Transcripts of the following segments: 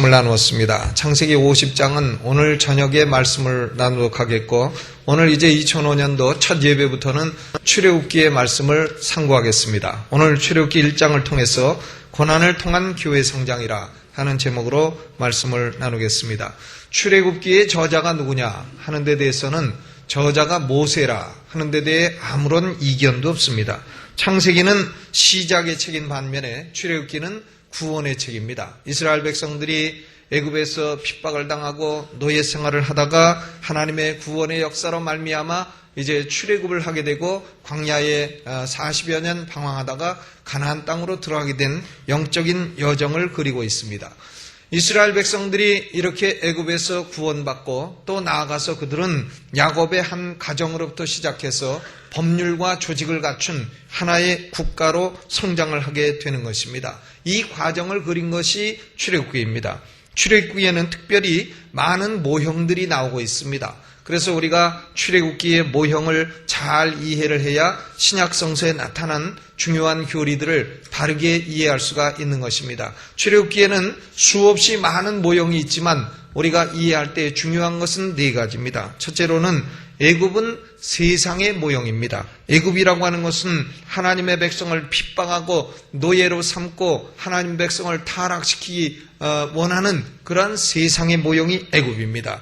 말씀을 나누었습니다. 창세기 50장은 오늘 저녁에 말씀을 나누도록 하겠고, 오늘 이제 2005년도 첫 예배부터는 출애굽기의 말씀을 상고하겠습니다. 오늘 출애굽기 1장을 통해서 고난을 통한 교회 성장이라 하는 제목으로 말씀을 나누겠습니다. 출애굽기의 저자가 누구냐 하는 데 대해서는 저자가 모세라 하는 데 대해 아무런 이견도 없습니다. 창세기는 시작의 책인 반면에 출애굽기는 구원의 책입니다. 이스라엘 백성들이 애굽에서 핍박을 당하고 노예 생활을 하다가 하나님의 구원의 역사로 말미암아 이제 출애굽을 하게 되고 광야에 40여 년 방황하다가 가나안 땅으로 들어가게 된 영적인 여정을 그리고 있습니다. 이스라엘 백성들이 이렇게 애굽에서 구원받고 또 나아가서 그들은 야곱의 한 가정으로부터 시작해서 법률과 조직을 갖춘 하나의 국가로 성장을 하게 되는 것입니다. 이 과정을 그린 것이 출애굽기입니다. 출애굽기에는 특별히 많은 모형들이 나오고 있습니다. 그래서 우리가 출애굽기의 모형을 잘 이해를 해야 신약성서에 나타난 중요한 교리들을 바르게 이해할 수가 있는 것입니다. 출애굽기에는 수없이 많은 모형이 있지만 우리가 이해할 때 중요한 것은 네 가지입니다. 첫째로는 애굽은 세상의 모형입니다. 애굽이라고 하는 것은 하나님의 백성을 핍박하고 노예로 삼고 하나님의 백성을 타락시키기 원하는 그러한 세상의 모형이 애굽입니다.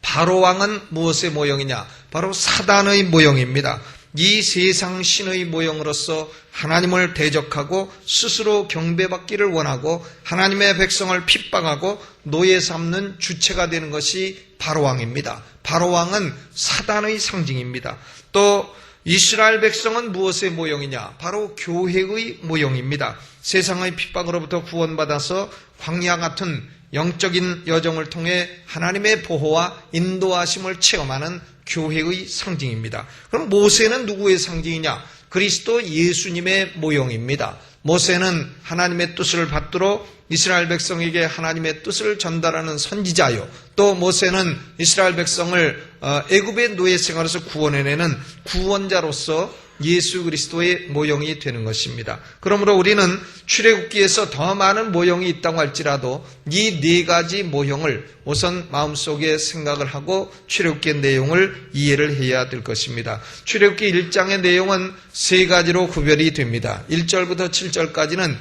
바로 왕은 무엇의 모형이냐? 바로 사단의 모형입니다. 이 세상 신의 모형으로서 하나님을 대적하고 스스로 경배받기를 원하고 하나님의 백성을 핍박하고 노예 삼는 주체가 되는 것이 바로 왕입니다. 바로 왕은 사단의 상징입니다. 또 이스라엘 백성은 무엇의 모형이냐? 바로 교회의 모형입니다. 세상의 핍박으로부터 구원받아서 광야 같은 영적인 여정을 통해 하나님의 보호와 인도하심을 체험하는 교회의 상징입니다. 그럼 모세는 누구의 상징이냐? 그리스도 예수님의 모형입니다. 모세는 하나님의 뜻을 받들어 이스라엘 백성에게 하나님의 뜻을 전달하는 선지자요. 또 모세는 이스라엘 백성을 애굽의 노예 생활에서 구원해내는 구원자로서 예수 그리스도의 모형이 되는 것입니다. 그러므로 우리는 출애굽기에서 더 많은 모형이 있다고 할지라도 이 네 가지 모형을 우선 마음속에 생각을 하고 출애굽기의 내용을 이해를 해야 될 것입니다. 출애굽기 1장의 내용은 세 가지로 구별이 됩니다. 1절부터 7절까지는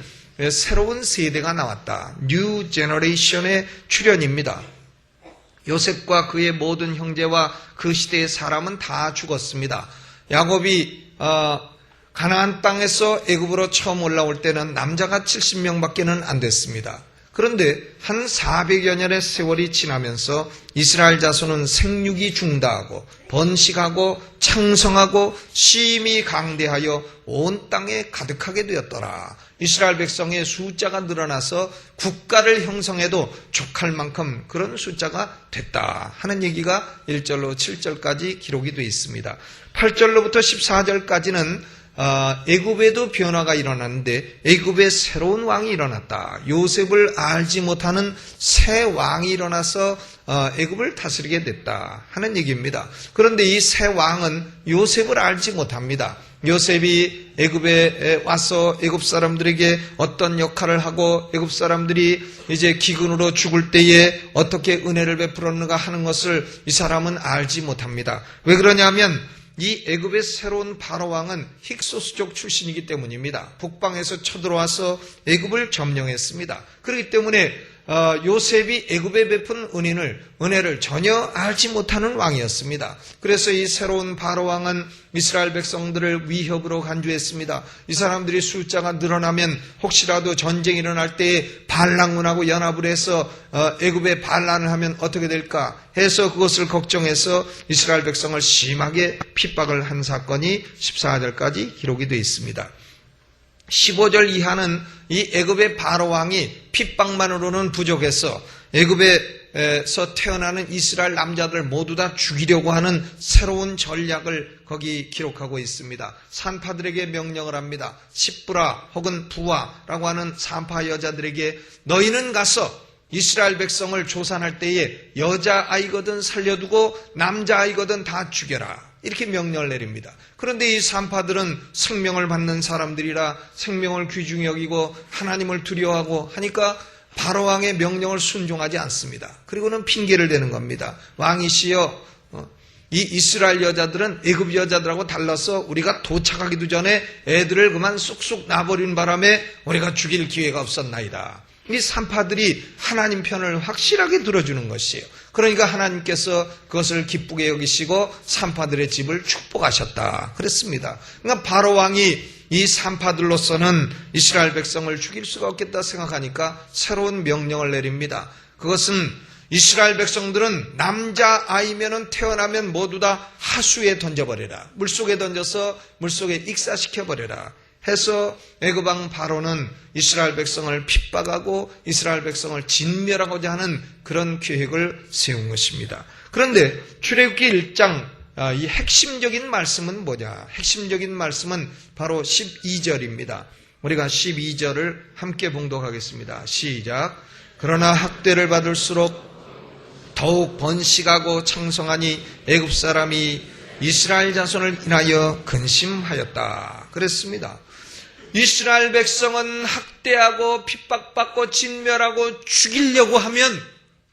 새로운 세대가 나왔다. 뉴 제너레이션의 출현입니다. 요셉과 그의 모든 형제와 그 시대의 사람은 다 죽었습니다. 야곱이 가나안 땅에서 애굽으로 처음 올라올 때는 남자가 70명밖에는 안 됐습니다. 그런데 한 400여 년의 세월이 지나면서 이스라엘 자손은 생육이 중다하고 번식하고 창성하고 심히 강대하여 온 땅에 가득하게 되었더라. 이스라엘 백성의 숫자가 늘어나서 국가를 형성해도 족할 만큼 그런 숫자가 됐다 하는 얘기가 1절로 7절까지 기록이 되어 있습니다. 8절로부터 14절까지는 애굽에도 변화가 일어났는데 애굽에 새로운 왕이 일어났다. 요셉을 알지 못하는 새 왕이 일어나서 애굽을 다스리게 됐다 하는 얘기입니다. 그런데 이 새 왕은 요셉을 알지 못합니다. 요셉이 애굽에 와서 애굽 사람들에게 어떤 역할을 하고 애굽 사람들이 이제 기근으로 죽을 때에 어떻게 은혜를 베풀었는가 하는 것을 이 사람은 알지 못합니다. 왜 그러냐면 이 애굽의 새로운 바로 왕은 힉소스족 출신이기 때문입니다. 북방에서 쳐들어와서 애굽을 점령했습니다. 그렇기 때문에 요셉이 애굽에 베푼 은혜를 전혀 알지 못하는 왕이었습니다. 그래서 이 새로운 바로 왕은 이스라엘 백성들을 위협으로 간주했습니다. 이 사람들이 숫자가 늘어나면 혹시라도 전쟁이 일어날 때에 반란군하고 연합을 해서 애굽에 반란을 하면 어떻게 될까 해서 그것을 걱정해서 이스라엘 백성을 심하게 핍박을 한 사건이 14절까지 기록이 되어 있습니다. 15절 이하는 이 애굽의 바로 왕이 핍박만으로는 부족해서 애굽에서 태어나는 이스라엘 남자들 모두 다 죽이려고 하는 새로운 전략을 거기 기록하고 있습니다. 산파들에게 명령을 합니다. 십부라 혹은 부와라고 하는 산파 여자들에게 너희는 가서 이스라엘 백성을 조산할 때에 여자아이거든 살려두고 남자아이거든 다 죽여라. 이렇게 명령을 내립니다. 그런데 이 산파들은 생명을 받는 사람들이라 생명을 귀중히 여기고 하나님을 두려워하고 하니까 바로왕의 명령을 순종하지 않습니다. 그리고는 핑계를 대는 겁니다. 왕이시여, 이 이스라엘 여자들은 애굽 여자들하고 달라서 우리가 도착하기도 전에 애들을 그만 쑥쑥 놔버린 바람에 우리가 죽일 기회가 없었나이다. 이 산파들이 하나님 편을 확실하게 들어주는 것이에요. 그러니까 하나님께서 그것을 기쁘게 여기시고 산파들의 집을 축복하셨다 그랬습니다. 그러니까 바로왕이 이 산파들로서는 이스라엘 백성을 죽일 수가 없겠다 생각하니까 새로운 명령을 내립니다. 그것은 이스라엘 백성들은 남자아이면은 태어나면 모두 다 하수에 던져버려라. 물속에 던져서 물속에 익사시켜버려라. 해서 애굽왕 바로는 이스라엘 백성을 핍박하고 이스라엘 백성을 진멸하고자 하는 그런 계획을 세운 것입니다. 그런데 출애굽기 1장 이 핵심적인 말씀은 뭐냐? 핵심적인 말씀은 바로 12절입니다. 우리가 12절을 함께 봉독하겠습니다. 시작. 그러나 학대를 받을수록 더욱 번식하고 창성하니 애굽 사람이 이스라엘 자손을 인하여 근심하였다 그랬습니다. 이스라엘 백성은 학대하고 핍박받고 진멸하고 죽이려고 하면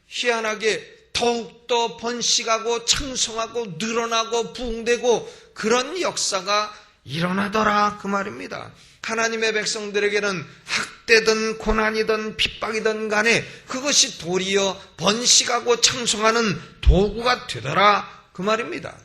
희한하게 더욱더 번식하고 창성하고 늘어나고 부흥되고 그런 역사가 일어나더라 그 말입니다. 하나님의 백성들에게는 학대든 고난이든 핍박이든 간에 그것이 도리어 번식하고 창성하는 도구가 되더라 그 말입니다.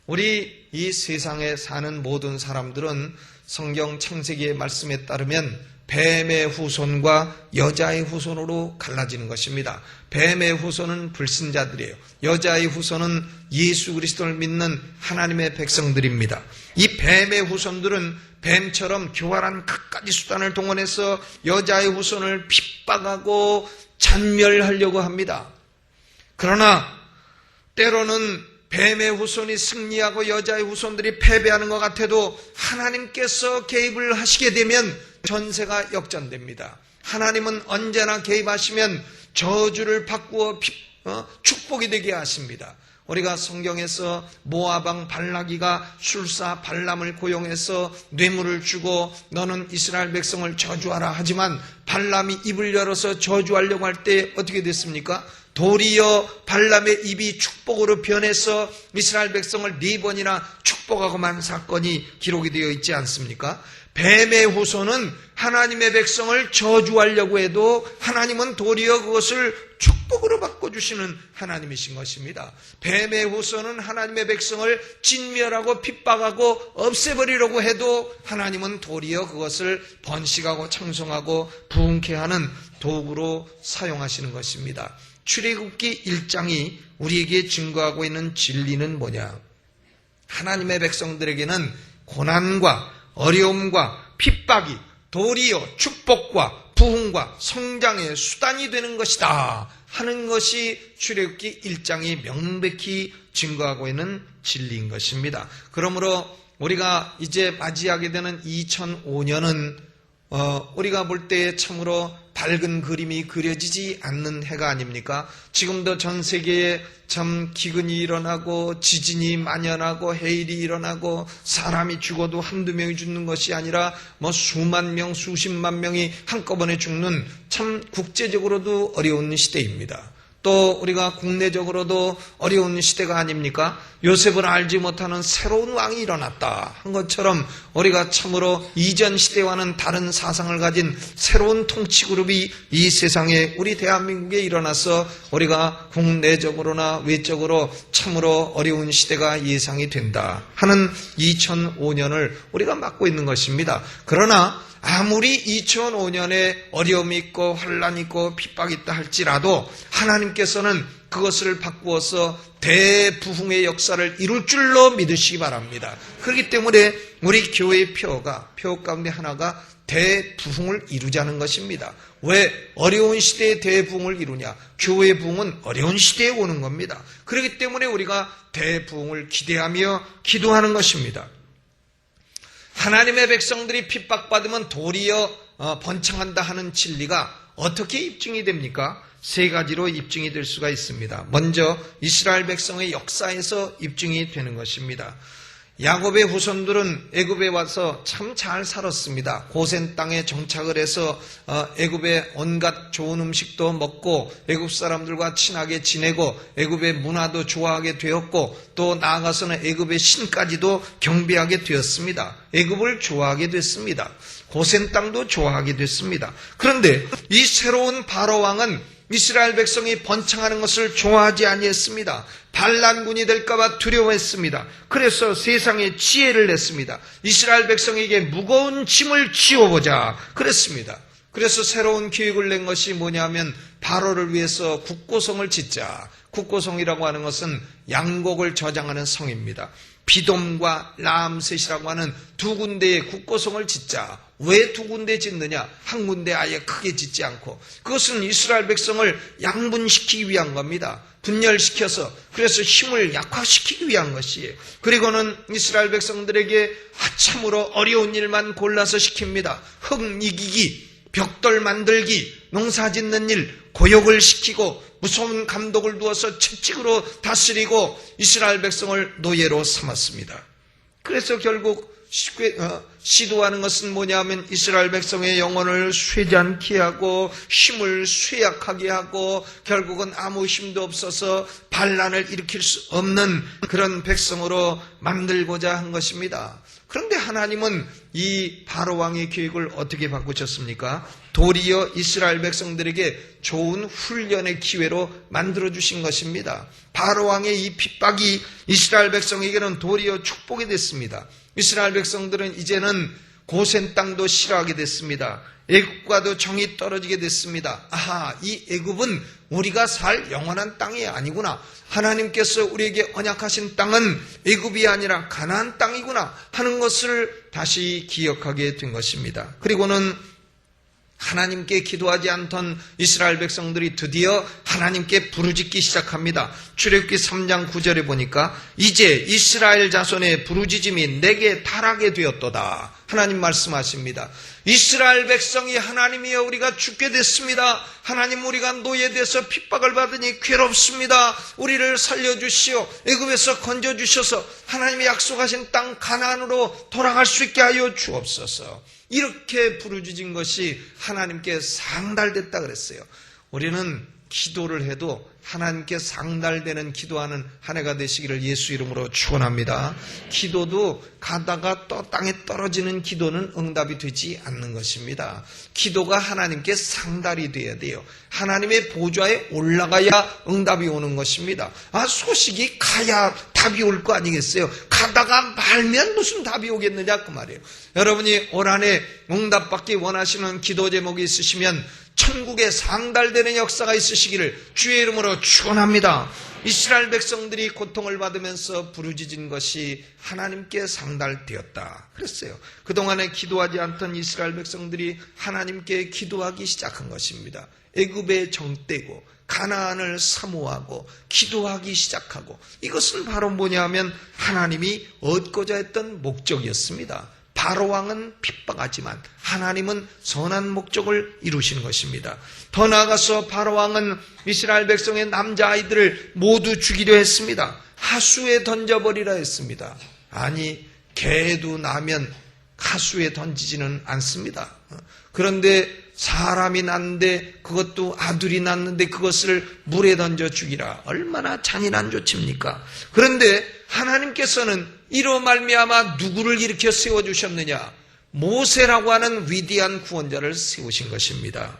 우리 이 세상에 사는 모든 사람들은 성경 창세기의 말씀에 따르면 뱀의 후손과 여자의 후손으로 갈라지는 것입니다. 뱀의 후손은 불신자들이에요. 여자의 후손은 예수 그리스도를 믿는 하나님의 백성들입니다. 이 뱀의 후손들은 뱀처럼 교활한 갖가지 수단을 동원해서 여자의 후손을 핍박하고 잔멸하려고 합니다. 그러나 때로는 뱀의 후손이 승리하고 여자의 후손들이 패배하는 것 같아도 하나님께서 개입을 하시게 되면 전세가 역전됩니다. 하나님은 언제나 개입하시면 저주를 바꾸어 축복이 되게 하십니다. 우리가 성경에서 모압왕 발락이가 술사 발람을 고용해서 뇌물을 주고 너는 이스라엘 백성을 저주하라 하지만 발람이 입을 열어서 저주하려고 할 때 어떻게 됐습니까? 도리어 발람의 입이 축복으로 변해서 이스라엘 백성을 4번이나 축복하고만 사건이 기록이 되어 있지 않습니까? 뱀의 후손은 하나님의 백성을 저주하려고 해도 하나님은 도리어 그것을 축복으로 바꿔주시는 하나님이신 것입니다. 뱀의 후손은 하나님의 백성을 진멸하고 핍박하고 없애버리려고 해도 하나님은 도리어 그것을 번식하고 창성하고 부흥케 하는 도구로 사용하시는 것입니다. 출애굽기 1장이 우리에게 증거하고 있는 진리는 뭐냐? 하나님의 백성들에게는 고난과 어려움과 핍박이 도리어 축복과 부흥과 성장의 수단이 되는 것이다 하는 것이 출애굽기 1장이 명백히 증거하고 있는 진리인 것입니다. 그러므로 우리가 이제 맞이하게 되는 2005년은 우리가 볼 때 참으로 밝은 그림이 그려지지 않는 해가 아닙니까? 지금도 전 세계에 참 기근이 일어나고 지진이 만연하고 해일이 일어나고 사람이 죽어도 한두 명이 죽는 것이 아니라 수만 명, 수십만 명이 한꺼번에 죽는 참 국제적으로도 어려운 시대입니다. 또 우리가 국내적으로도 어려운 시대가 아닙니까? 요셉을 알지 못하는 새로운 왕이 일어났다 한 것처럼 우리가 참으로 이전 시대와는 다른 사상을 가진 새로운 통치 그룹이 이 세상에 우리 대한민국에 일어나서 우리가 국내적으로나 외적으로 참으로 어려운 시대가 예상이 된다 하는 2005년을 우리가 맞고 있는 것입니다. 그러나 아무리 2005년에 어려움이 있고 환란이 있고 핍박이 있다 할지라도 하나님께서는 그것을 바꾸어서 대부흥의 역사를 이룰 줄로 믿으시기 바랍니다. 그렇기 때문에 우리 교회의 표 가운데 하나가 대부흥을 이루자는 것입니다. 왜 어려운 시대에 대부흥을 이루냐? 교회의 부흥은 어려운 시대에 오는 겁니다. 그렇기 때문에 우리가 대부흥을 기대하며 기도하는 것입니다. 하나님의 백성들이 핍박받으면 도리어 번창한다 하는 진리가 어떻게 입증이 됩니까? 3가지로 입증이 될 수가 있습니다. 먼저 이스라엘 백성의 역사에서 입증이 되는 것입니다. 야곱의 후손들은 애굽에 와서 참 잘 살았습니다. 고센 땅에 정착을 해서 애굽의 온갖 좋은 음식도 먹고 애굽 사람들과 친하게 지내고 애굽의 문화도 좋아하게 되었고 또 나아가서는 애굽의 신까지도 경배하게 되었습니다. 애굽을 좋아하게 됐습니다. 고센 땅도 좋아하게 됐습니다. 그런데 이 새로운 바로 왕은 이스라엘 백성이 번창하는 것을 좋아하지 아니했습니다. 반란군이 될까봐 두려워했습니다. 그래서 세상에 지혜를 냈습니다. 이스라엘 백성에게 무거운 짐을 지어보자 그랬습니다. 그래서 새로운 계획을 낸 것이 뭐냐면 바로를 위해서 국고성을 짓자. 국고성이라고 하는 것은 양곡을 저장하는 성입니다. 비돔과 라암셋이라고 하는 두 군데의 국고성을 짓자. 왜 두 군데 짓느냐? 한 군데 아예 크게 짓지 않고. 그것은 이스라엘 백성을 양분시키기 위한 겁니다. 분열시켜서 그래서 힘을 약화시키기 위한 것이에요. 그리고는 이스라엘 백성들에게 하참으로 어려운 일만 골라서 시킵니다. 흙 이기기, 벽돌 만들기, 농사 짓는 일, 고역을 시키고 무서운 감독을 두어서 채찍으로 다스리고 이스라엘 백성을 노예로 삼았습니다. 그래서 결국 시도하는 것은 뭐냐면 이스라엘 백성의 영혼을 쇠잔케 하고 힘을 쇠약하게 하고 결국은 아무 힘도 없어서 반란을 일으킬 수 없는 그런 백성으로 만들고자 한 것입니다. 그런데 하나님은 이 바로왕의 계획을 어떻게 바꾸셨습니까? 도리어 이스라엘 백성들에게 좋은 훈련의 기회로 만들어주신 것입니다. 바로왕의 이 핍박이 이스라엘 백성에게는 도리어 축복이 됐습니다. 이스라엘 백성들은 이제는 고센 땅도 싫어하게 됐습니다. 애굽과도 정이 떨어지게 됐습니다. 아하, 이 애굽은 우리가 살 영원한 땅이 아니구나. 하나님께서 우리에게 언약하신 땅은 애굽이 아니라 가나안 땅이구나 하는 것을 다시 기억하게 된 것입니다. 그리고는 하나님께 기도하지 않던 이스라엘 백성들이 드디어 하나님께 부르짖기 시작합니다. 출애굽기 3장 9절에 보니까 이제 이스라엘 자손의 부르짖음이 내게 달하게 되었도다. 하나님 말씀하십니다. 이스라엘 백성이 하나님이여 우리가 죽게 됐습니다. 하나님 우리가 노예돼서 핍박을 받으니 괴롭습니다. 우리를 살려주시오. 애굽에서 건져주셔서 하나님이 약속하신 땅 가나안으로 돌아갈 수 있게 하여 주옵소서. 이렇게 부르짖은 것이 하나님께 상달됐다 그랬어요. 우리는 기도를 해도 하나님께 상달되는 기도하는 한 해가 되시기를 예수 이름으로 축원합니다. 기도도 가다가 또 땅에 떨어지는 기도는 응답이 되지 않는 것입니다. 기도가 하나님께 상달이 돼야 돼요. 하나님의 보좌에 올라가야 응답이 오는 것입니다. 소식이 가야 답이 올 거 아니겠어요? 가다가 말면 무슨 답이 오겠느냐 그 말이에요. 여러분이 올 한 해 응답받기 원하시는 기도 제목이 있으시면 천국에 상달되는 역사가 있으시기를 주의 이름으로 축원합니다. 이스라엘 백성들이 고통을 받으면서 부르짖은 것이 하나님께 상달되었다 그랬어요. 그동안에 기도하지 않던 이스라엘 백성들이 하나님께 기도하기 시작한 것입니다. 애굽에 정떼고 가나안을 사모하고 기도하기 시작하고 이것은 바로 뭐냐면 하나님이 얻고자 했던 목적이었습니다. 바로왕은 핍박하지만 하나님은 선한 목적을 이루신 것입니다. 더 나아가서 바로왕은 이스라엘 백성의 남자아이들을 모두 죽이려 했습니다. 하수에 던져버리라 했습니다. 아니, 개도 나면 하수에 던지지는 않습니다. 그런데 사람이 낳는데 그것도 아들이 낳는데 그것을 물에 던져 죽이라. 얼마나 잔인한 조치입니까? 그런데 하나님께서는 이로 말미암아 누구를 일으켜 세워주셨느냐? 모세라고 하는 위대한 구원자를 세우신 것입니다.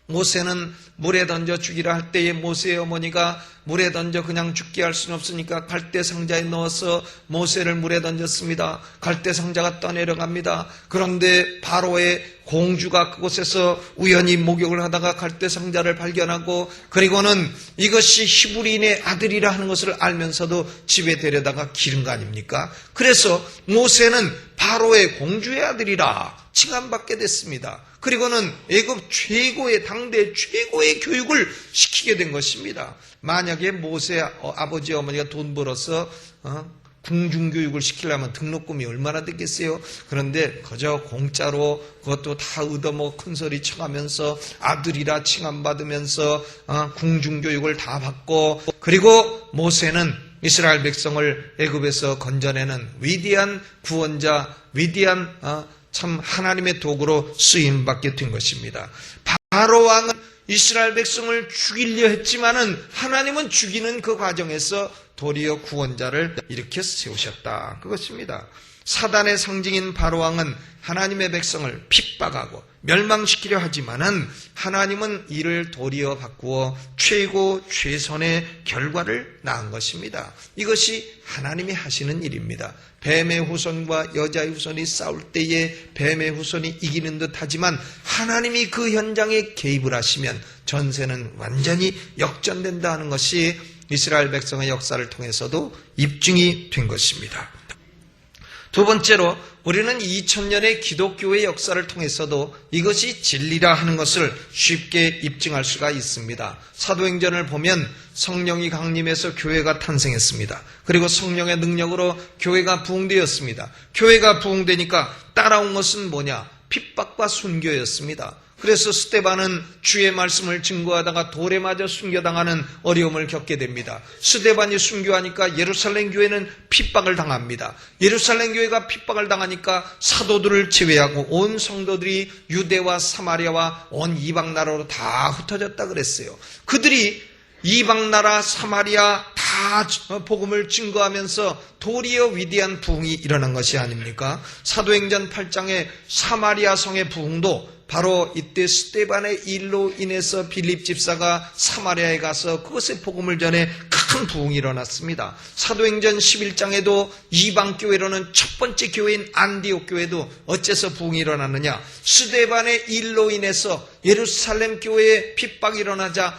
모세는 물에 던져 죽이라 할 때에 모세의 어머니가 물에 던져 그냥 죽게 할 수는 없으니까 갈대 상자에 넣어서 모세를 물에 던졌습니다. 갈대 상자가 떠내려갑니다. 그런데 바로의 공주가 그곳에서 우연히 목욕을 하다가 갈대 상자를 발견하고 그리고는 이것이 히브리인의 아들이라 하는 것을 알면서도 집에 데려다가 기른 거 아닙니까? 그래서 모세는 바로의 공주의 아들이라 칭함받게 됐습니다. 그리고는 애굽 최고의 당대 최고의 교육을 시키게 된 것입니다. 만약에 모세 아버지 어머니가 돈 벌어서 궁중교육을 시키려면 등록금이 얼마나 됐겠어요? 그런데 그저 공짜로 그것도 다 얻어먹어 큰소리 쳐가면서 아들이라 칭함받으면서 궁중교육을 다 받고 그리고 모세는 이스라엘 백성을 애굽에서 건져내는 위대한 구원자, 위대한 참 하나님의 도구로 쓰임받게 된 것입니다. 바로 왕은 이스라엘 백성을 죽이려 했지만은 하나님은 죽이는 그 과정에서 도리어 구원자를 일으켜 세우셨다. 그것입니다. 사단의 상징인 바로왕은 하나님의 백성을 핍박하고 멸망시키려 하지만은 하나님은 이를 도리어 바꾸어 최선의 결과를 낳은 것입니다. 이것이 하나님이 하시는 일입니다. 뱀의 후손과 여자의 후손이 싸울 때에 뱀의 후손이 이기는 듯 하지만 하나님이 그 현장에 개입을 하시면 전세는 완전히 역전된다 하는 것이 이스라엘 백성의 역사를 통해서도 입증이 된 것입니다. 두 번째로 우리는 2000년의 기독교의 역사를 통해서도 이것이 진리라 하는 것을 쉽게 입증할 수가 있습니다. 사도행전을 보면 성령이 강림해서 교회가 탄생했습니다. 그리고 성령의 능력으로 교회가 부흥되었습니다. 교회가 부흥되니까 따라온 것은 뭐냐? 핍박과 순교였습니다. 그래서 스데반은 주의 말씀을 증거하다가 돌에 맞아 순교당하는 어려움을 겪게 됩니다. 스데반이 순교하니까 예루살렘 교회는 핍박을 당합니다. 예루살렘 교회가 핍박을 당하니까 사도들을 제외하고 온 성도들이 유대와 사마리아와 온 이방 나라로 다 흩어졌다 그랬어요. 그들이 이방 나라 사마리아 다 복음을 증거하면서 도리어 위대한 부흥이 일어난 것이 아닙니까? 사도행전 8장의 사마리아 성의 부흥도 바로 이때 스데반의 일로 인해서 빌립 집사가 사마리아에 가서 그것의 복음을 전해 큰 부흥이 일어났습니다. 사도행전 11장에도 이방교회로는 첫 번째 교회인 안디옥 교회도 어째서 부흥이 일어났느냐? 스데반의 일로 인해서 예루살렘 교회에 핍박이 일어나자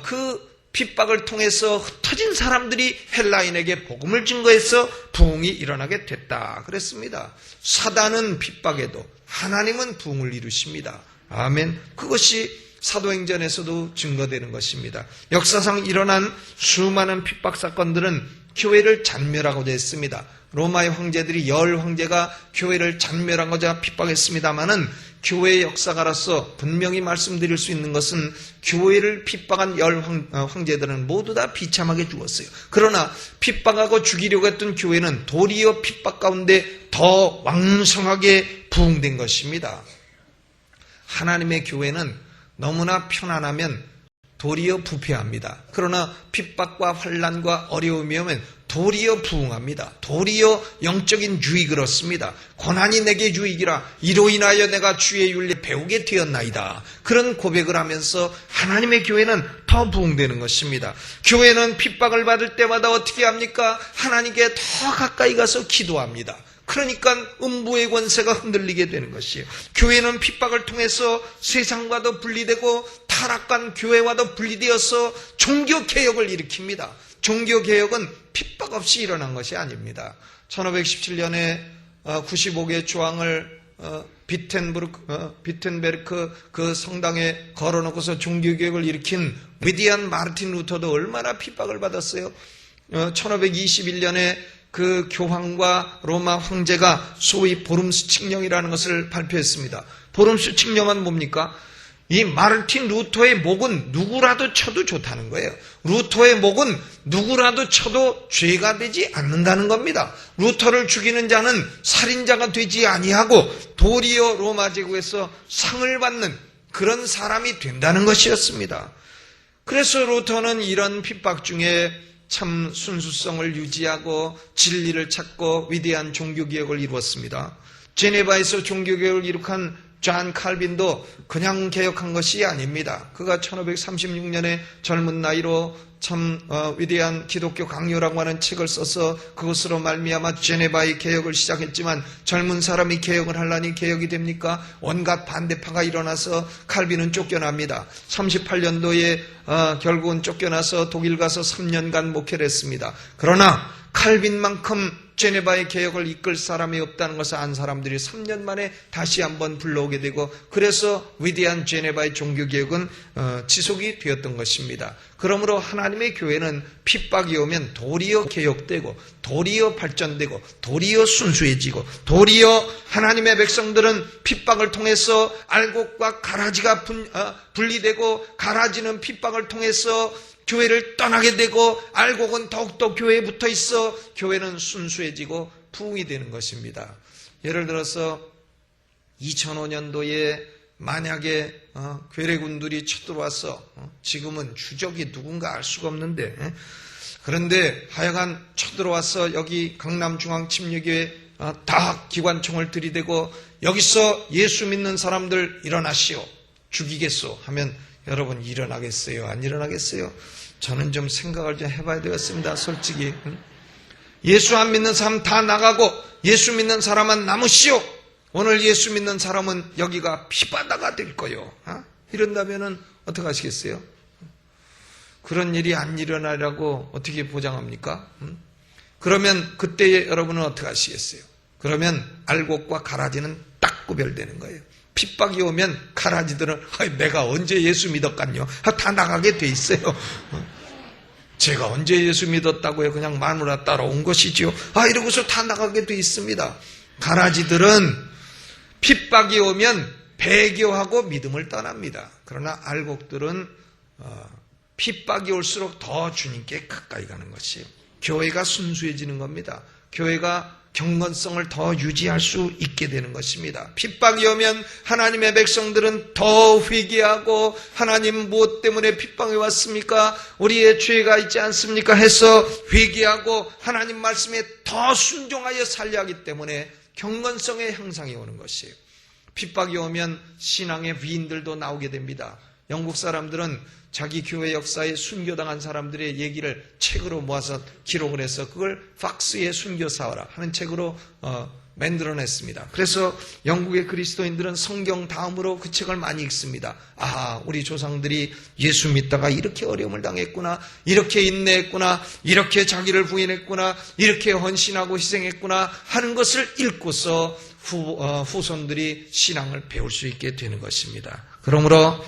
그 핍박을 통해서 흩어진 사람들이 헬라인에게 복음을 증거해서 부흥이 일어나게 됐다 그랬습니다. 사단은 핍박에도 하나님은 부흥을 이루십니다. 아멘. 그것이 사도행전에서도 증거되는 것입니다. 역사상 일어난 수많은 핍박 사건들은 교회를 잔멸하고자 했습니다. 로마의 황제들이 열 황제가 교회를 잔멸하고자 핍박했습니다마는 교회의 역사가로서 분명히 말씀드릴 수 있는 것은 교회를 핍박한 열 황제들은 모두 다 비참하게 죽었어요. 그러나 핍박하고 죽이려고 했던 교회는 도리어 핍박 가운데 더 왕성하게 부흥된 것입니다. 하나님의 교회는 너무나 편안하면 도리어 부패합니다. 그러나 핍박과 환난과 어려움이 오면 도리어 부흥합니다. 도리어 영적인 유익을 얻습니다. 고난이 내게 유익이라 이로 인하여 내가 주의 윤리 배우게 되었나이다. 그런 고백을 하면서 하나님의 교회는 더 부흥되는 것입니다. 교회는 핍박을 받을 때마다 어떻게 합니까? 하나님께 더 가까이 가서 기도합니다. 그러니까 음부의 권세가 흔들리게 되는 것이에요. 교회는 핍박을 통해서 세상과도 분리되고 타락한 교회와도 분리되어서 종교개혁을 일으킵니다. 종교개혁은 핍박 없이 일어난 것이 아닙니다. 1517년에 95개 조항을 비텐베르크 그 성당에 걸어놓고서 종교개혁을 일으킨 위대한 마르틴 루터도 얼마나 핍박을 받았어요. 1521년에 그 교황과 로마 황제가 소위 보름수 칙령이라는 것을 발표했습니다. 보름수 칙령은 뭡니까? 이 마르틴 루터의 목은 누구라도 쳐도 좋다는 거예요. 루터의 목은 누구라도 쳐도 죄가 되지 않는다는 겁니다. 루터를 죽이는 자는 살인자가 되지 아니하고 도리어 로마 제국에서 상을 받는 그런 사람이 된다는 것이었습니다. 그래서 루터는 이런 핍박 중에 참 순수성을 유지하고 진리를 찾고 위대한 종교개혁을 이루었습니다. 제네바에서 종교개혁을 이룩한 존 칼빈도 그냥 개혁한 것이 아닙니다. 그가 1536년에 젊은 나이로 참 위대한 기독교 강요라고 하는 책을 써서 그것으로 말미암아 제네바의 개혁을 시작했지만 젊은 사람이 개혁을 하려니 개혁이 됩니까? 온갖 반대파가 일어나서 칼빈은 쫓겨납니다. 38년도에 결국은 쫓겨나서 독일 가서 3년간 목회를 했습니다. 그러나 칼빈만큼 제네바의 개혁을 이끌 사람이 없다는 것을 안 사람들이 3년 만에 다시 한번 불러오게 되고 그래서 위대한 제네바의 종교개혁은 지속이 되었던 것입니다. 그러므로 하나님의 교회는 핍박이 오면 도리어 개혁되고 도리어 발전되고 도리어 순수해지고 도리어 하나님의 백성들은 핍박을 통해서 알곡과 가라지가 분리되고 가라지는 핍박을 통해서 교회를 떠나게 되고 알곡은 더욱더 교회에 붙어 있어 교회는 순수해지고 부흥이 되는 것입니다. 예를 들어서 2005년도에 만약에 괴뢰군들이 쳐들어와서 지금은 주적이 누군가 알 수가 없는데 그런데 하여간 쳐들어와서 여기 강남중앙침례교회 다 기관총을 들이대고 여기서 예수 믿는 사람들 일어나시오 죽이겠소 하면 여러분 일어나겠어요? 안 일어나겠어요? 저는 좀 생각을 좀 해봐야 되겠습니다. 솔직히 예수 안 믿는 사람 다 나가고 예수 믿는 사람만 남으시오. 오늘 예수 믿는 사람은 여기가 피바다가 될 거요. 이런다면은 어떻게 하시겠어요? 그런 일이 안 일어나라고 어떻게 보장합니까? 그러면 그때 여러분은 어떻게 하시겠어요? 그러면 알곡과 가라지는 딱 구별되는 거예요. 핍박이 오면 가라지들은 내가 언제 예수 믿었간요? 다 나가게 돼 있어요. 제가 언제 예수 믿었다고요? 그냥 마누라 따라온 것이지요. 이러고서 다 나가게 돼 있습니다. 가라지들은 핍박이 오면 배교하고 믿음을 떠납니다. 그러나 알곡들은 핍박이 올수록 더 주님께 가까이 가는 것이에요. 교회가 순수해지는 겁니다. 교회가 경건성을 더 유지할 수 있게 되는 것입니다. 핍박이 오면 하나님의 백성들은 더 회개하고 하나님 무엇 때문에 핍박이 왔습니까? 우리의 죄가 있지 않습니까? 해서 회개하고 하나님 말씀에 더 순종하여 살려 하기 때문에 경건성의 향상이 오는 것이에요. 핍박이 오면 신앙의 위인들도 나오게 됩니다. 영국 사람들은 자기 교회 역사에 순교당한 사람들의 얘기를 책으로 모아서 기록을 해서 그걸 박스의 순교사화라 하는 책으로 만들어냈습니다. 그래서 영국의 그리스도인들은 성경 다음으로 그 책을 많이 읽습니다. 우리 조상들이 예수 믿다가 이렇게 어려움을 당했구나, 이렇게 인내했구나, 이렇게 자기를 부인했구나, 이렇게 헌신하고 희생했구나 하는 것을 읽고서 후손들이 신앙을 배울 수 있게 되는 것입니다. 그러므로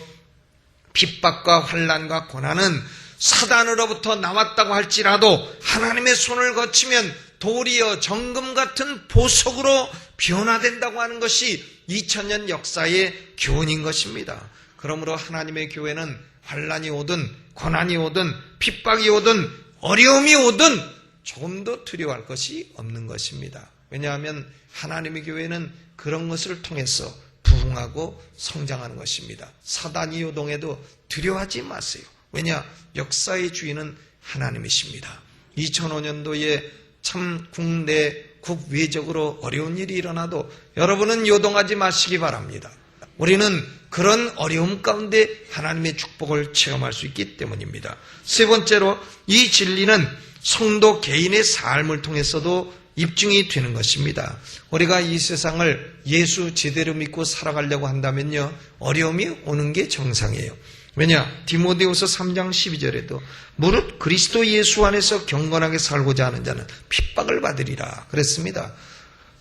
핍박과 환난과 고난은 사단으로부터 나왔다고 할지라도 하나님의 손을 거치면 도리어 정금 같은 보석으로 변화된다고 하는 것이 2000년 역사의 교훈인 것입니다. 그러므로 하나님의 교회는 환난이 오든 고난이 오든 핍박이 오든 어려움이 오든 조금도 두려워할 것이 없는 것입니다. 왜냐하면 하나님의 교회는 그런 것을 통해서 부흥하고 성장하는 것입니다. 사단이 요동해도 두려워하지 마세요. 왜냐? 역사의 주인은 하나님이십니다. 2005년도에 참 국내 국외적으로 어려운 일이 일어나도 여러분은 요동하지 마시기 바랍니다. 우리는 그런 어려움 가운데 하나님의 축복을 체험할 수 있기 때문입니다. 세 번째로 이 진리는 성도 개인의 삶을 통해서도 입증이 되는 것입니다. 우리가 이 세상을 예수 제대로 믿고 살아가려고 한다면요, 어려움이 오는 게 정상이에요. 왜냐? 디모데후서 3장 12절에도 무릇 그리스도 예수 안에서 경건하게 살고자 하는 자는 핍박을 받으리라 그랬습니다.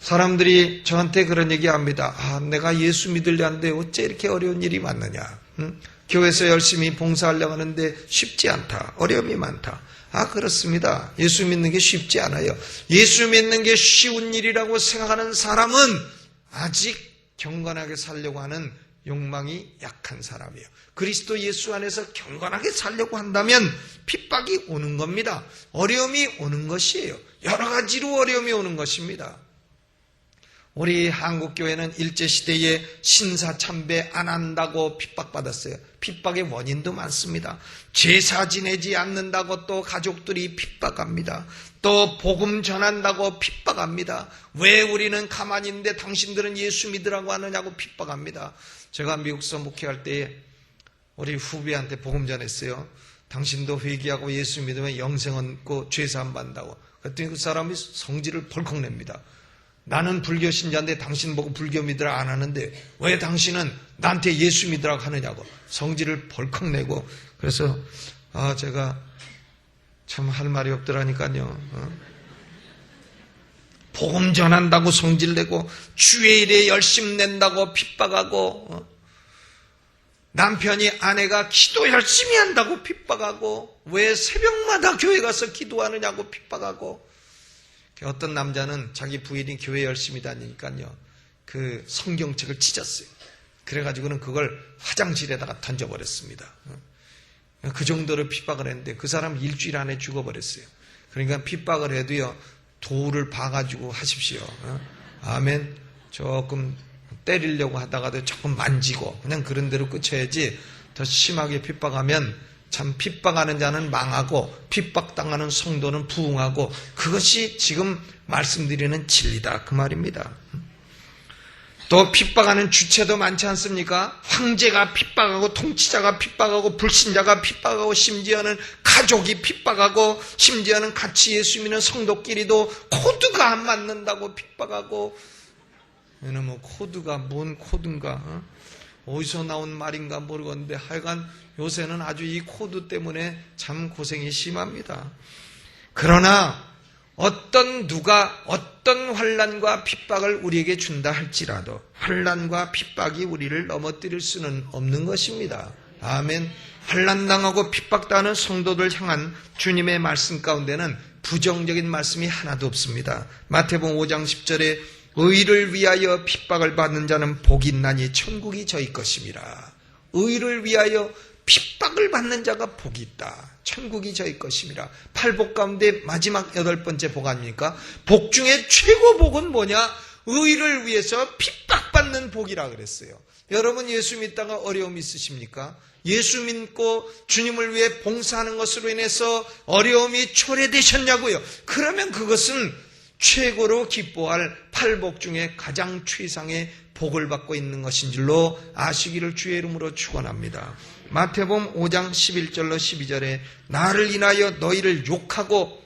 사람들이 저한테 그런 얘기합니다. 내가 예수 믿으려 하는데 어째 이렇게 어려운 일이 많느냐? 교회에서 열심히 봉사하려고 하는데 쉽지 않다. 어려움이 많다. 그렇습니다. 예수 믿는 게 쉽지 않아요. 예수 믿는 게 쉬운 일이라고 생각하는 사람은 아직 경건하게 살려고 하는 욕망이 약한 사람이에요. 그리스도 예수 안에서 경건하게 살려고 한다면 핍박이 오는 겁니다. 어려움이 오는 것이에요. 여러 가지로 어려움이 오는 것입니다. 우리 한국교회는 일제시대에 신사참배 안 한다고 핍박받았어요. 핍박의 원인도 많습니다. 제사 지내지 않는다고 또 가족들이 핍박합니다. 또 복음 전한다고 핍박합니다. 왜 우리는 가만히 있는데 당신들은 예수 믿으라고 하느냐고 핍박합니다. 제가 미국서 목회할 때에 우리 후배한테 복음 전했어요. 당신도 회개하고 예수 믿으면 영생 얻고 죄사함 받는다고. 그랬더니 그 사람이 성질을 벌컥 냅니다. 나는 불교 신자인데 당신 보고 불교 믿으라 안 하는데 왜 당신은 나한테 예수 믿으라고 하느냐고 성질을 벌컥 내고. 그래서 제가 참 할 말이 없더라니까요. 복음 전한다고 성질내고 주일에 열심 낸다고 핍박하고 남편이 아내가 기도 열심히 한다고 핍박하고 왜 새벽마다 교회 가서 기도하느냐고 핍박하고. 어떤 남자는 자기 부인이 교회 열심히 다니니까요, 그 성경책을 찢었어요. 그래가지고는 그걸 화장실에다가 던져버렸습니다. 그 정도로 핍박을 했는데 그 사람 일주일 안에 죽어버렸어요. 그러니까 핍박을 해도요, 돌을 봐가지고 하십시오. 아멘. 조금 때리려고 하다가도 조금 만지고 그냥 그런 대로 끝쳐야지, 더 심하게 핍박하면 참 핍박하는 자는 망하고 핍박당하는 성도는 부흥하고, 그것이 지금 말씀드리는 진리다 그 말입니다. 또 핍박하는 주체도 많지 않습니까? 황제가 핍박하고, 통치자가 핍박하고, 불신자가 핍박하고, 심지어는 가족이 핍박하고, 심지어는 같이 예수 믿는 성도끼리도 코드가 안 맞는다고 핍박하고. 얘는 뭐 코드가 뭔 코드인가? 어디서 나온 말인가 모르겠는데 하여간 요새는 아주 이 코드 때문에 참 고생이 심합니다. 그러나 누가 어떤 환난과 핍박을 우리에게 준다 할지라도 환난과 핍박이 우리를 넘어뜨릴 수는 없는 것입니다. 아멘. 환난당하고 핍박당하는 성도들 향한 주님의 말씀 가운데는 부정적인 말씀이 하나도 없습니다. 마태복음 5장 10절에 의를 위하여 핍박을 받는 자는 복이 있나니 천국이 저희 것입니다. 의를 위하여 핍박을 받는 자가 복이 있다. 천국이 저희 것입니다. 8복 가운데 마지막 8번째 복 아닙니까? 복 중에 최고 복은 뭐냐? 의를 위해서 핍박받는 복이라 그랬어요. 여러분 예수 믿다가 어려움 있으십니까? 예수 믿고 주님을 위해 봉사하는 것으로 인해서 어려움이 초래되셨냐고요? 그러면 그것은 최고로 기뻐할 8복 중에 가장 최상의 복을 받고 있는 것인 줄로 아시기를 주의 이름으로 축원합니다. 마태복음 5장 11절로 12절에 나를 인하여 너희를 욕하고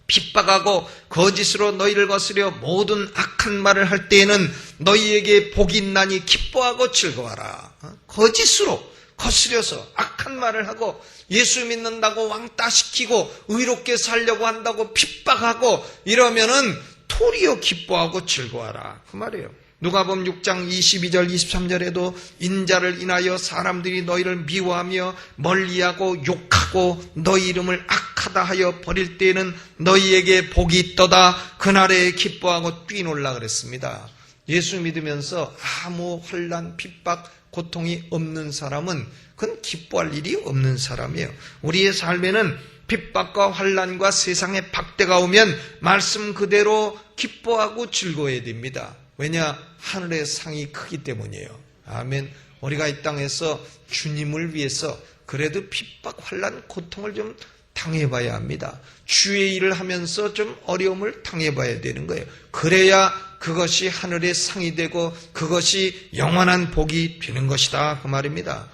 핍박하고 거짓으로 너희를 거스려 모든 악한 말을 할 때에는 너희에게 복이 있나니 기뻐하고 즐거워하라. 거짓으로 거스려서 악한 말을 하고 예수 믿는다고 왕따시키고 의롭게 살려고 한다고 핍박하고 이러면은 도리어 기뻐하고 즐거워하라 그 말이에요. 누가복음 6장 22절 23절에도 인자를 인하여 사람들이 너희를 미워하며 멀리하고 욕하고 너희 이름을 악하다 하여 버릴 때에는 너희에게 복이 있도다. 그날에 기뻐하고 뛰놀라 그랬습니다. 예수 믿으면서 아무 환난 핍박 고통이 없는 사람은 그건 기뻐할 일이 없는 사람이에요. 우리의 삶에는 핍박과 환난과 세상의 박대가 오면 말씀 그대로 기뻐하고 즐거워야 됩니다. 왜냐? 하늘의 상이 크기 때문이에요. 아멘. 우리가 이 땅에서 주님을 위해서 그래도 핍박, 환난, 고통을 좀 당해봐야 합니다. 주의 일을 하면서 좀 어려움을 당해봐야 되는 거예요. 그래야 그것이 하늘의 상이 되고 그것이 영원한 복이 되는 것이다 그 말입니다.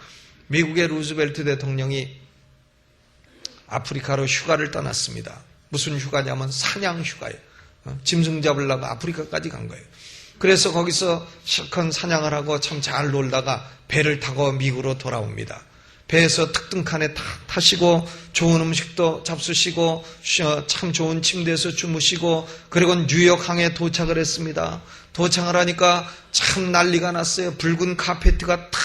미국의 루즈벨트 대통령이 아프리카로 휴가를 떠났습니다. 무슨 휴가냐면 사냥 휴가예요. 짐승 잡으려고 아프리카까지 간 거예요. 그래서 거기서 실컷 사냥을 하고 참 잘 놀다가 배를 타고 미국으로 돌아옵니다. 배에서 특등칸에 타시고 좋은 음식도 잡수시고 참 좋은 침대에서 주무시고 그리고 뉴욕항에 도착을 했습니다. 도착을 하니까 참 난리가 났어요. 붉은 카페트가 탁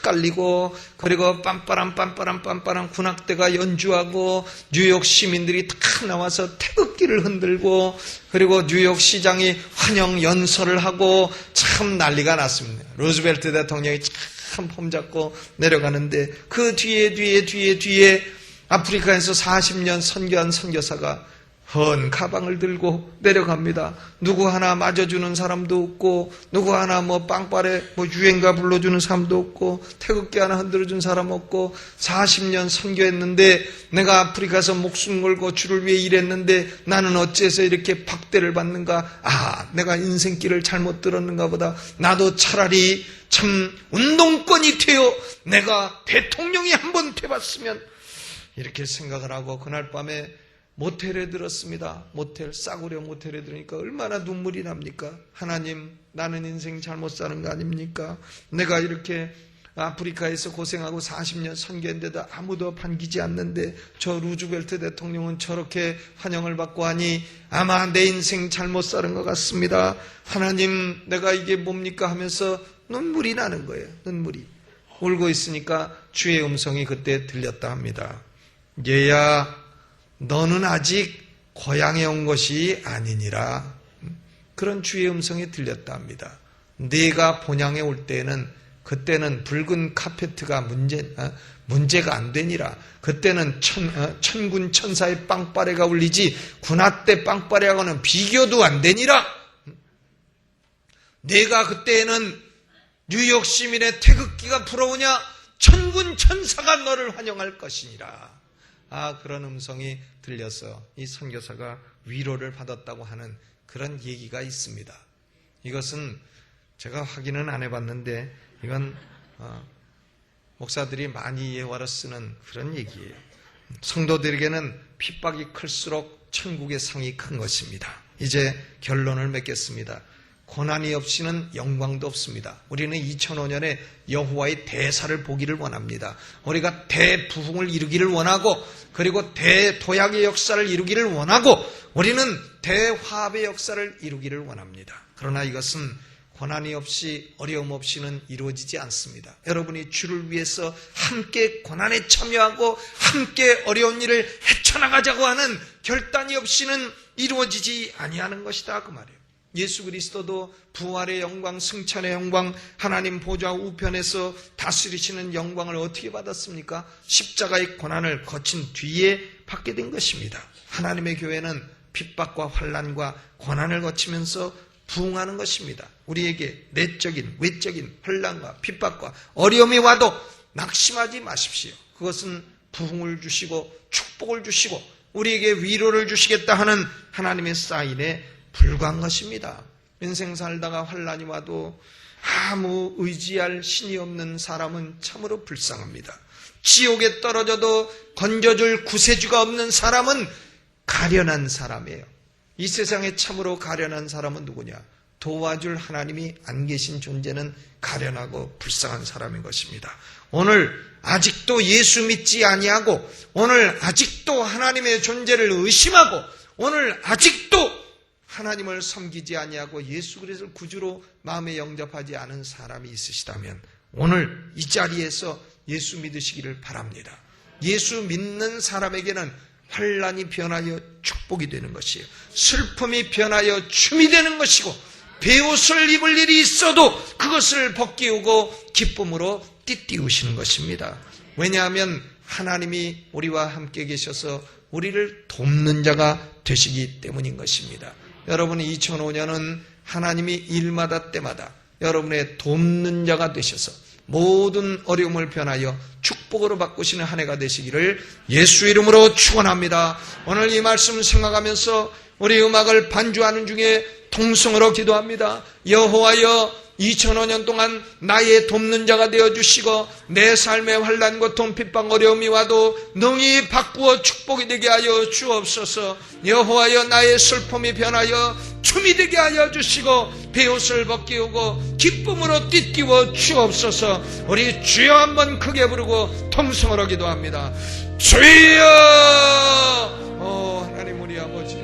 깔리고 그리고 빰빠람 군악대가 연주하고 뉴욕 시민들이 탁 나와서 태극기를 흔들고 그리고 뉴욕 시장이 환영 연설을 하고 참 난리가 났습니다. 루즈벨트 대통령이 참 폼잡고 내려가는데 그 뒤에 아프리카에서 40년 선교한 선교사가 헌 가방을 들고 내려갑니다. 누구 하나 맞아주는 사람도 없고 누구 하나 빵빠레 유행가 불러주는 사람도 없고 태극기 하나 흔들어준 사람 없고 40년 선교했는데 내가 아프리카에서 목숨 걸고 주를 위해 일했는데 나는 어째서 이렇게 박대를 받는가. 내가 인생길을 잘못 들었는가 보다. 나도 차라리 참 운동권이 되어 내가 대통령이 한번 돼봤으면 이렇게 생각을 하고 그날 밤에 모텔에 들었습니다. 싸구려 모텔에 들으니까 얼마나 눈물이 납니까? 하나님, 나는 인생 잘못 사는 거 아닙니까? 내가 이렇게 아프리카에서 고생하고 40년 선교했는데도 아무도 반기지 않는데 저 루즈벨트 대통령은 저렇게 환영을 받고 하니 아마 내 인생 잘못 사는 것 같습니다. 하나님, 내가 이게 뭡니까 하면서 눈물이 나는 거예요. 눈물이. 울고 있으니까 주의 음성이 그때 들렸다 합니다. 얘야, 너는 아직 고향에 온 것이 아니니라. 그런 주의 음성이 들렸다 합니다. 네가 본향에 올 때에는 그때는 붉은 카페트가 문제가 안 되니라. 그때는 천군 천사의 빵빠레가 울리지 군화 때 빵빠레하고는 비교도 안 되니라. 내가 그때에는 뉴욕 시민의 태극기가 불어오냐? 천군 천사가 너를 환영할 것이니라. 그런 음성이 들려서 이 선교사가 위로를 받았다고 하는 그런 얘기가 있습니다. 이것은 제가 확인은 안 해봤는데 이건 목사들이 많이 예화로 쓰는 그런 얘기예요. 성도들에게는 핍박이 클수록 천국의 상이 큰 것입니다. 이제 결론을 맺겠습니다. 고난이 없이는 영광도 없습니다. 우리는 2005년에 여호와의 대사를 보기를 원합니다. 우리가 대부흥을 이루기를 원하고, 그리고 대도약의 역사를 이루기를 원하고, 우리는 대화합의 역사를 이루기를 원합니다. 그러나 이것은 고난이 없이, 어려움 없이는 이루어지지 않습니다. 여러분이 주를 위해서 함께 고난에 참여하고 함께 어려운 일을 헤쳐나가자고 하는 결단이 없이는 이루어지지 아니하는 것이다, 그 말이에요. 예수 그리스도도 부활의 영광, 승천의 영광, 하나님 보좌 우편에서 다스리시는 영광을 어떻게 받았습니까? 십자가의 고난을 거친 뒤에 받게 된 것입니다. 하나님의 교회는 핍박과 환난과 고난을 거치면서 부흥하는 것입니다. 우리에게 내적인, 외적인 환난과 핍박과 어려움이 와도 낙심하지 마십시오. 그것은 부흥을 주시고 축복을 주시고 우리에게 위로를 주시겠다 하는 하나님의 사인에 불과한 것입니다. 인생 살다가 환난이 와도 아무 의지할 신이 없는 사람은 참으로 불쌍합니다. 지옥에 떨어져도 건져줄 구세주가 없는 사람은 가련한 사람이에요. 이 세상에 참으로 가련한 사람은 누구냐? 도와줄 하나님이 안 계신 존재는 가련하고 불쌍한 사람인 것입니다. 오늘 아직도 예수 믿지 아니하고, 오늘 아직도 하나님의 존재를 의심하고, 오늘 아직도 하나님을 섬기지 아니하고 예수 그리스도를 구주로 마음에 영접하지 않은 사람이 있으시다면 오늘 이 자리에서 예수 믿으시기를 바랍니다. 예수 믿는 사람에게는 환난이 변하여 축복이 되는 것이에요. 슬픔이 변하여 춤이 되는 것이고, 베옷을 입을 일이 있어도 그것을 벗기우고 기쁨으로 띠띠우시는 것입니다. 왜냐하면 하나님이 우리와 함께 계셔서 우리를 돕는 자가 되시기 때문인 것입니다. 여러분, 2005년은 하나님이 일마다 때마다 여러분의 돕는 자가 되셔서 모든 어려움을 변하여 축복으로 바꾸시는 한 해가 되시기를 예수 이름으로 축원합니다. 오늘 이 말씀 생각하면서 우리 음악을 반주하는 중에 통성으로 기도합니다. 여호와여, 2005년 동안 나의 돕는 자가 되어주시고 내 삶의 환난, 고통, 핍박, 어려움이 와도 능히 바꾸어 축복이 되게 하여 주옵소서. 여호와여, 나의 슬픔이 변하여 춤이 되게 하여 주시고 베옷을 벗기우고 기쁨으로 띠띠워 주옵소서. 우리 주여 한번 크게 부르고 통성으로 기도합니다. 주여! 하나님, 우리 아버지,